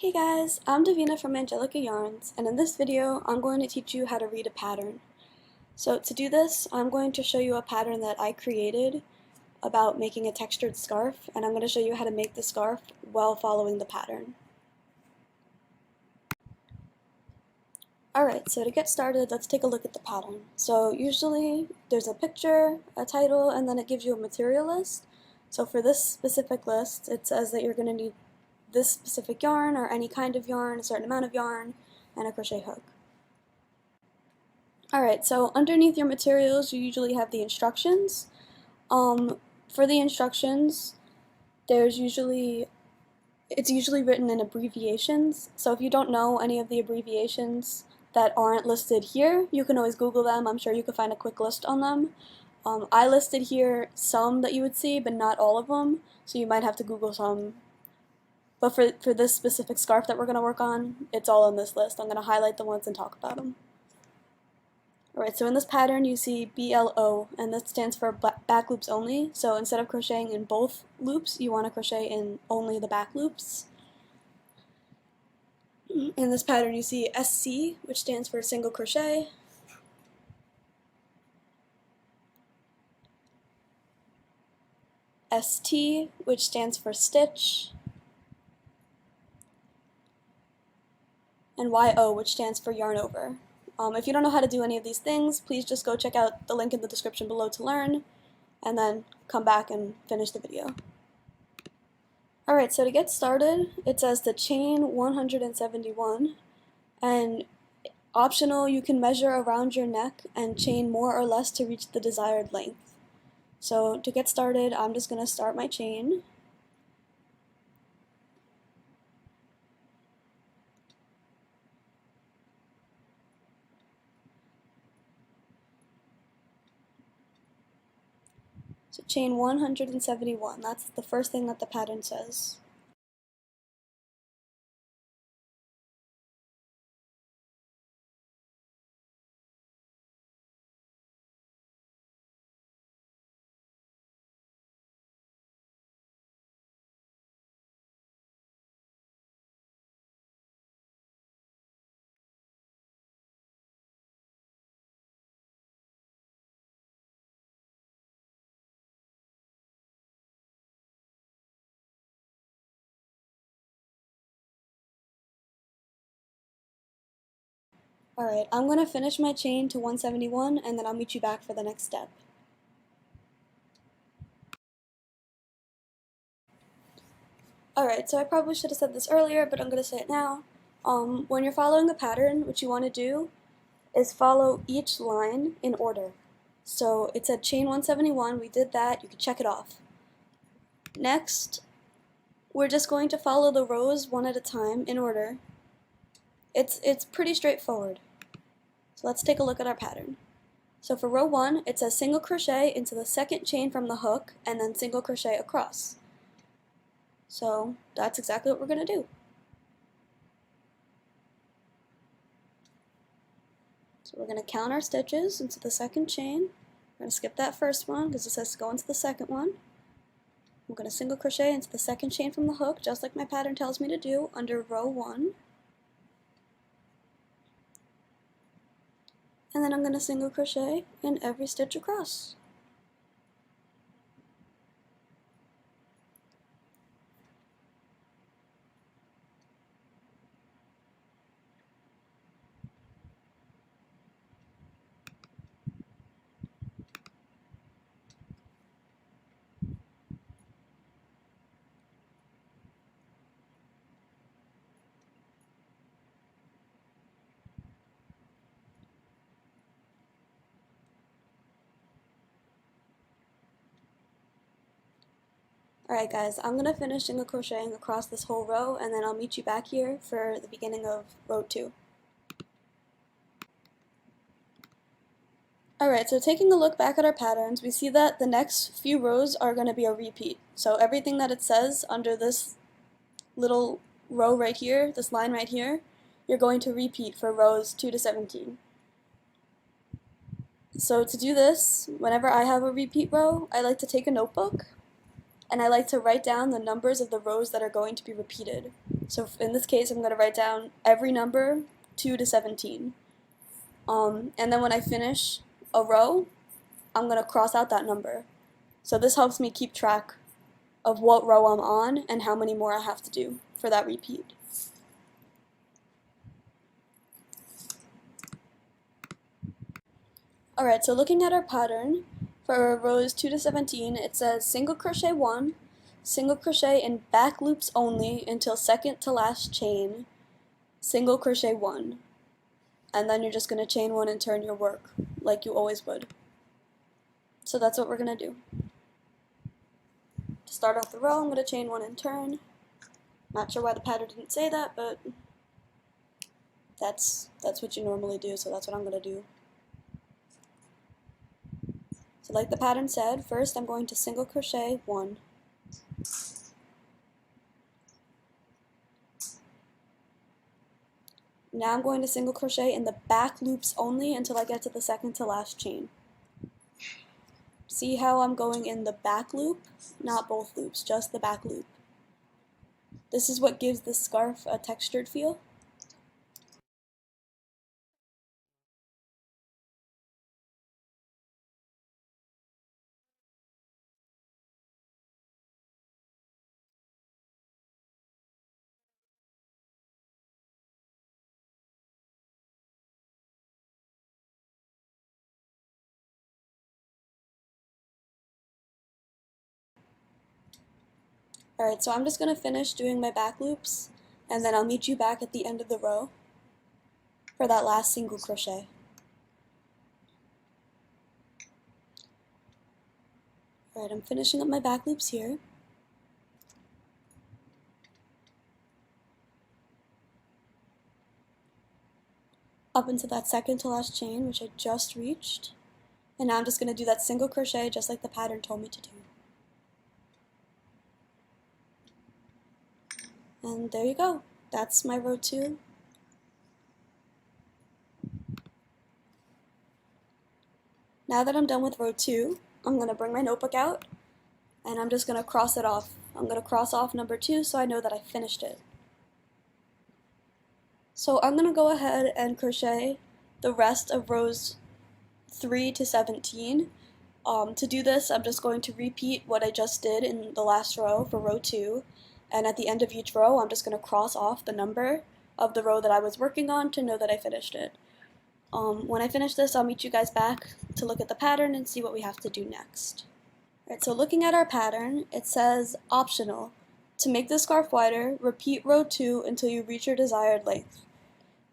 Hey guys, I'm Davina from Angelica Yarns, and in this video I'm going to teach you how to read a pattern. So to do this, I'm going to show you a pattern that I created about making a textured scarf, and I'm going to show you how to make the scarf while following the pattern. Alright, so to get started, let's take a look at the pattern. So usually there's a picture, a title, and then it gives you a material list. So for this specific list, it says that you're going to need this specific yarn or any kind of yarn, a certain amount of yarn, and a crochet hook. Alright, so underneath your materials you usually have the instructions. For the instructions, it's usually written in abbreviations, so if you don't know any of the abbreviations that aren't listed here, you can always Google them. I'm sure you could find a quick list on them. I listed here some that you would see, but not all of them, so you might have to Google some. But for this specific scarf that we're going to work on, it's all in this list. I'm going to highlight the ones and talk about them. Alright, so in this pattern you see BLO, and that stands for back loops only. So instead of crocheting in both loops, you want to crochet in only the back loops. In this pattern you see SC, which stands for single crochet. ST, which stands for stitch. And YO, which stands for yarn over. If you don't know how to do any of these things, please just go check out the link in the description below to learn, and then come back and finish the video. Alright, so to get started, it says to chain 171, and optional, you can measure around your neck and chain more or less to reach the desired length. So to get started, I'm just going to start my chain. So chain 171, that's the first thing that the pattern says. Alright, I'm going to finish my chain to 171 and then I'll meet you back for the next step. Alright, so I probably should have said this earlier, but I'm going to say it now. When you're following a pattern, what you want to do is follow each line in order. So it said chain 171, we did that, you can check it off. Next, we're just going to follow the rows one at a time in order. It's pretty straightforward. So let's take a look at our pattern. So for row 1, it says single crochet into the second chain from the hook and then single crochet across. So that's exactly what we're going to do. So we're going to count our stitches into the second chain. We're going to skip that first one because it says to go into the second one. I'm going to single crochet into the second chain from the hook, just like my pattern tells me to do, under row 1. And then I'm going to single crochet in every stitch across. Alright guys, I'm going to finish single crocheting across this whole row and then I'll meet you back here for the beginning of row 2. Alright, so taking a look back at our patterns, we see that the next few rows are going to be a repeat. So everything that it says under this little row right here, this line right here, you're going to repeat for rows 2 to 17. So to do this, whenever I have a repeat row, I like to take a notebook and I like to write down the numbers of the rows that are going to be repeated. So in this case, I'm going to write down every number 2 to 17. And then when I finish a row, I'm going to cross out that number. So this helps me keep track of what row I'm on and how many more I have to do for that repeat. Alright, so looking at our pattern, for rows 2 to 17, it says single crochet 1, single crochet in back loops only until second to last chain, single crochet 1. And then you're just going to chain 1 and turn your work like you always would. So that's what we're going to do. To start off the row, I'm going to chain 1 and turn. Not sure why the pattern didn't say that, but that's what you normally do, so that's what I'm going to do. So like the pattern said, first I'm going to single crochet 1. Now I'm going to single crochet in the back loops only until I get to the second to last chain. See how I'm going in the back loop? Not both loops, just the back loop. This is what gives the scarf a textured feel. Alright, so I'm just going to finish doing my back loops, and then I'll meet you back at the end of the row for that last single crochet. Alright, I'm finishing up my back loops here. Up into that second to last chain, which I just reached. And now I'm just going to do that single crochet just like the pattern told me to do. And there you go. That's my row 2. Now that I'm done with row 2, I'm going to bring my notebook out and I'm just going to cross it off. I'm going to cross off number 2 so I know that I finished it. So I'm going to go ahead and crochet the rest of rows 3 to 17. To do this, I'm just going to repeat what I just did in the last row for row 2, and at the end of each row, I'm just going to cross off the number of the row that I was working on to know that I finished it. When I finish this, I'll meet you guys back to look at the pattern and see what we have to do next. Alright, so looking at our pattern, it says optional. To make the scarf wider, repeat row 2 until you reach your desired length.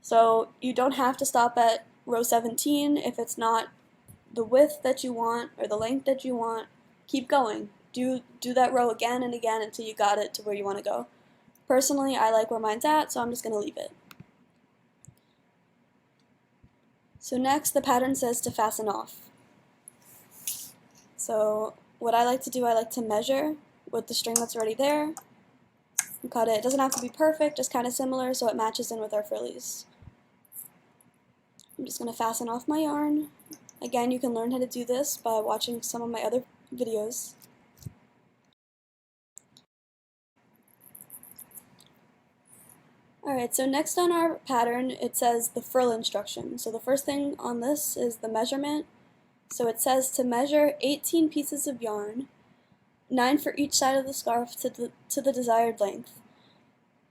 So you don't have to stop at row 17 if it's not the width that you want or the length that you want. Keep going. Do that row again and again until you got it to where you want to go. Personally, I like where mine's at, so I'm just going to leave it. So next, the pattern says to fasten off. So what I like to do, I like to measure with the string that's already there and cut it. It doesn't have to be perfect, just kind of similar so it matches in with our frillies. I'm just going to fasten off my yarn. Again, you can learn how to do this by watching some of my other videos. Alright, so next on our pattern, it says the frill instruction. So the first thing on this is the measurement. So it says to measure 18 pieces of yarn, 9 for each side of the scarf to the desired length.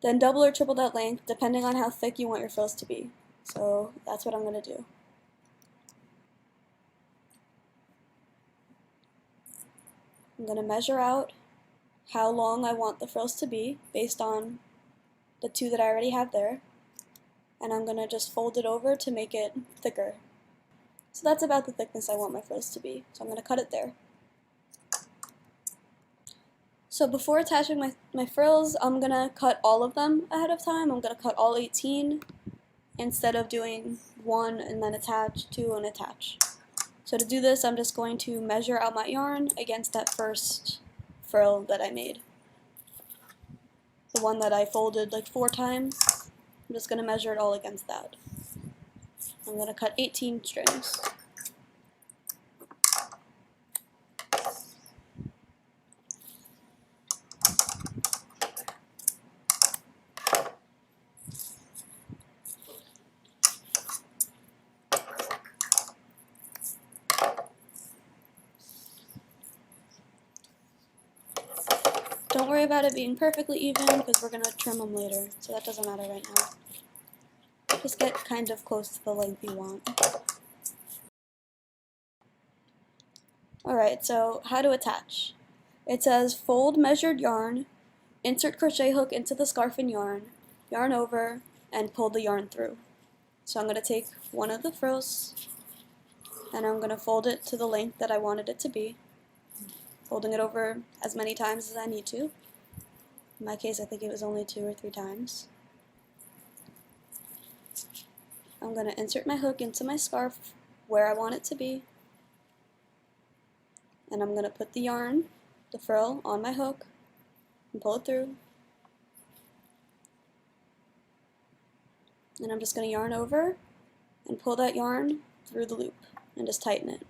Then double or triple that length depending on how thick you want your frills to be. So that's what I'm going to do. I'm going to measure out how long I want the frills to be based on the 2 that I already have there, and I'm going to just fold it over to make it thicker. So that's about the thickness I want my frills to be, so I'm going to cut it there. So before attaching my frills, I'm going to cut all of them ahead of time. I'm going to cut all 18 instead of doing 1 and then attach, 2 and attach. So to do this, I'm just going to measure out my yarn against that first frill that I made. The one that I folded like 4 times, I'm just going to measure it all against that. I'm going to cut 18 strings. Don't worry about it being perfectly even because we're going to trim them later, so that doesn't matter right now. Just get kind of close to the length you want. Alright, so how to attach. It says fold measured yarn, insert crochet hook into the scarf and yarn over, and pull the yarn through. So I'm going to take one of the frills and I'm going to fold it to the length that I wanted it to be, folding it over as many times as I need to. In my case, I think it was only 2 or 3 times. I'm going to insert my hook into my scarf where I want it to be, and I'm going to put the yarn, the frill, on my hook and pull it through. And I'm just going to yarn over and pull that yarn through the loop and just tighten it.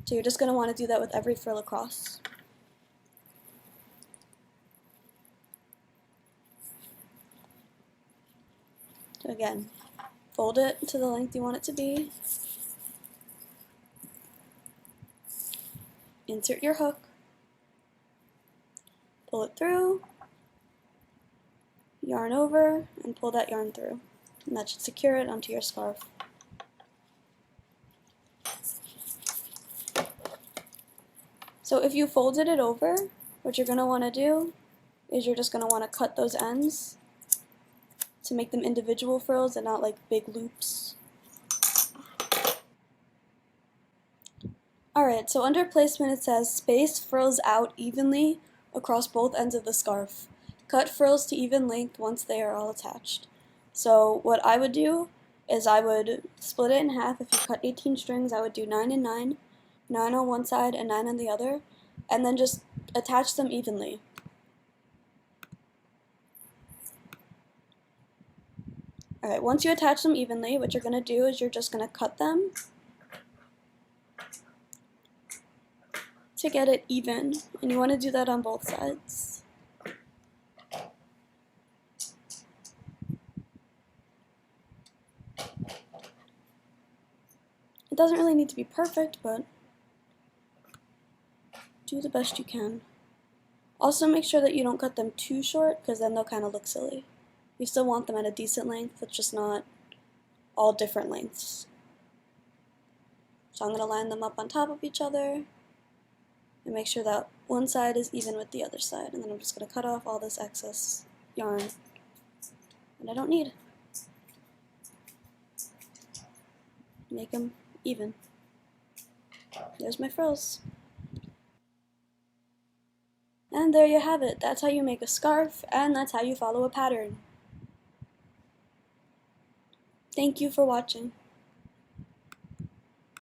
So you're just going to want to do that with every frill across. So again, fold it to the length you want it to be, insert your hook, pull it through, yarn over, and pull that yarn through. And that should secure it onto your scarf. So if you folded it over, what you're going to want to do is you're just going to want to cut those ends to make them individual frills and not like big loops. Alright, so under placement it says space frills out evenly across both ends of the scarf. Cut frills to even length once they are all attached. So what I would do is I would split it in half. If you cut 18 strings, I would do 9 and 9, 9 on one side and 9 on the other, and then just attach them evenly. Alright, once you attach them evenly, what you're going to do is you're just going to cut them to get it even, and you want to do that on both sides. It doesn't really need to be perfect, but do the best you can. Also make sure that you don't cut them too short, because then they'll kind of look silly. You still want them at a decent length, it's just not all different lengths. So I'm going to line them up on top of each other and make sure that one side is even with the other side, and then I'm just going to cut off all this excess yarn that I don't need. Make them even. There's my frills. And there you have it. That's how you make a scarf, and that's how you follow a pattern. Thank you for watching.